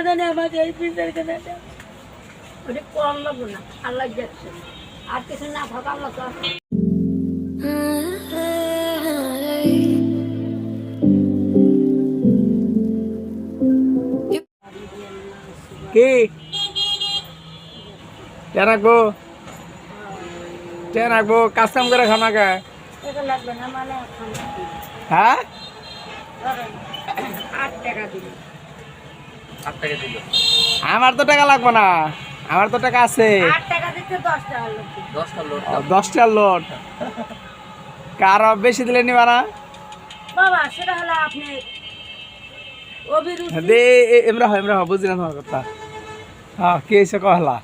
জানে আমাকে এই পিসের কেনা ওটা কম লাগবো না আল্লাহ যাচ্ছে আর কিছু না ভাগাম না তো কি রাখবো রাখবো কাজ কাম করে খানা কে এটা লাগবে না মানে হ্যাঁ 8 টাকা দিন 8 টাকা দিল। আমার তো টাকা লাগবে না, আমার তো টাকা আছে। 8 টাকা দিতে 10 টাকা লাগবে 10টা লোড 10টার লোড কারো বেশি দিলে নিবা না বাবা সেটা হলো আপনি অভিরুচি দে এমরা হয় বুঝি না তোমার কথা। হ্যাঁ কি হয়েছে কহলা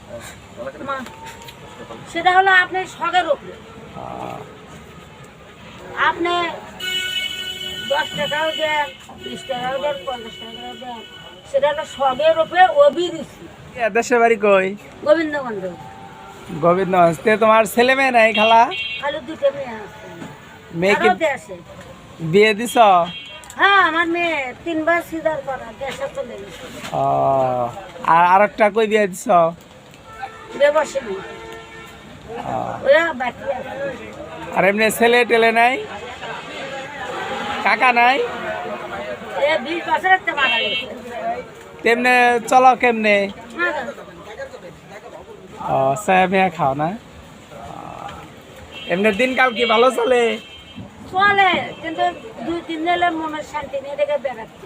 মা, সেটা হলো আপনার শখের উপরে আপনি 10 টাকাও দেন 20 টাকাও দেন 50 টাকাও দেন সেটা হলো শখের উপরে অভিরুচি। দেশের বাড়ি কই? গোবিন্দগঞ্জ। গোবিন্দগঞ্জ। তে তোমার ছেলে মেয়ে নাই খালা? খালি 2টা মেয়ে আছে। মেয়ে কি আরও দেশে বিয়ে দিছ? হ্যাঁ আমার মেয়ে 3বার সিজার করা দেশে চলে গেছে। ও আর আরেকটা কই বিয়ে দিছ? ব্যবসা নেই ওরা বাকি আছে। আর এমনি ছেলে টেলে নাই? কাকা নাই? 20 বছর একটা মারা গেছে। তেমনে চলো কেমনে? মারা ও চায়া মেয়া খাও না? এমনি দিনকাল কি ভালো চলে? চলে কিন্তু 2-3 দিনের মনে শান্তি নেই দেখে বেড়াচ্ছি।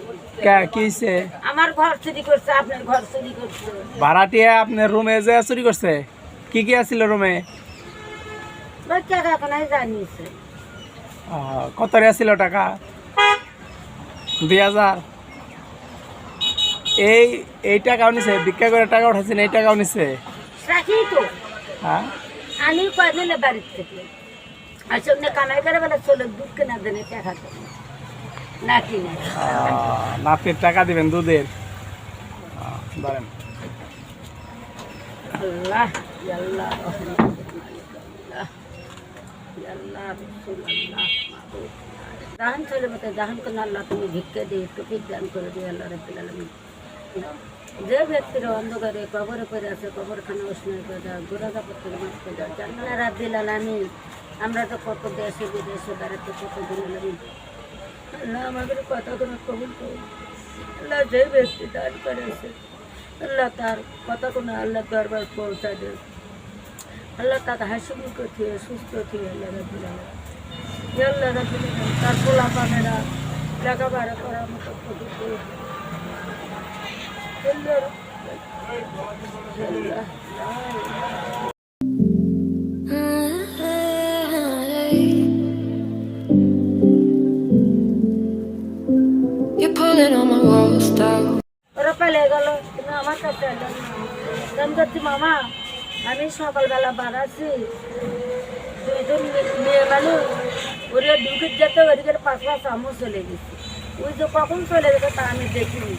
কি হয়েছে? আমার ঘর চুরি করছে আপনার ঘর চুরি করছে। ভাড়াটিয়া আপনার রুমে যে চুরি করছে? কি কি আছিল রুমে? টাকা কোনায় জানিয়েছে কত রে ছিল টাকা? 2000। এই টাকাও নিছে? ভিক্ষা করে টাকা উঠাইছেন এই টাকাও নিছে? রাখি তো হ্যাঁ আমি কয়দিন বাড়ির থেকে আর সঙ্গে কামাই করে বেলা চলে দুধ কেনা দেনে টাকা তো নাকি না নাতির টাকা দিবেন দুধের? ধরেন আল্লাহ আল্লাহ আল্লাহ জাহান চলে মতো জাহান কোন আল্লাহ তুমি ভিক্ষা দিয়ে টুপি দান করে দিয়ে আল্লাহ রাব্বুল আলামিন যে ব্যক্তিরা অন্ধকারে কবরে পড়ে আছে কবরখানা উষ্ণ করে দাও গোড়াগাপত্র মাফ করে দাও জান্নাত রাব্বুল আলামিন। আমরা তো কত দেশে বিদেশে বেড়াতে কত দিন লাগি আল্লাহ আমাদের কথাগুলো কবুল করুন। আল্লাহ যে ব্যক্তি দান করেছে আল্লাহ তার কথাগুলো আল্লাহ দরবার পৌঁছা দেন। আল্লাহ তাকে হাসি মুখ থিয়ে সুস্থ থিয়ে আল্লাহ রাব্বুল আলামিন আল্লাহ রাব্বুল আলামিন তার পোলা পানেরা লেখাপড়া করার মতো প্রযুক্তি You're pulling on my walls down. ওরা পেলে গেল তুমি আমার কাছে এলো না। আমি করছি মামা আমি সকালবেলা বাড়াচ্ছি 2জন মেয়ে মানুষ ওরা ডিউটির যেতে ওদিকে 5 আমও চলে গেছি ওই যে কখন চলে গেছে তা আমি দেখিনি।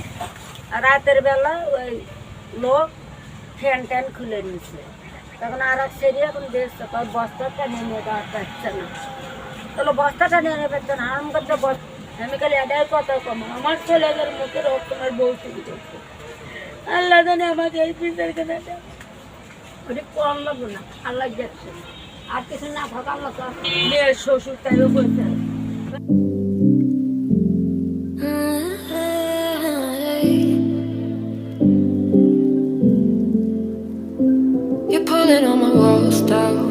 আর রাতের বেলা ওই লোক ফ্যান ট্যান খুলে নিচ্ছে তখন আর এক সেরি এখন দেখছে বস্তাটা নিয়ে নিয়ে যাওয়া পারছে না তাহলে বস্তাটা নিয়ে নিয়ে পারছে না আরাম করতে আমি খালি এটাই কথা কম আমার ছেলেদের মুখে রকমের বউ চুরি করছে আল্লাহ জানে আমাকে এই পিসের কেনা ওটা কম লাগবো না আল্লাহ যাচ্ছে আর কিছু না ভাগাম না তো মেয়ের শ্বশুর তাইও বলছে You're pulling on my walls down.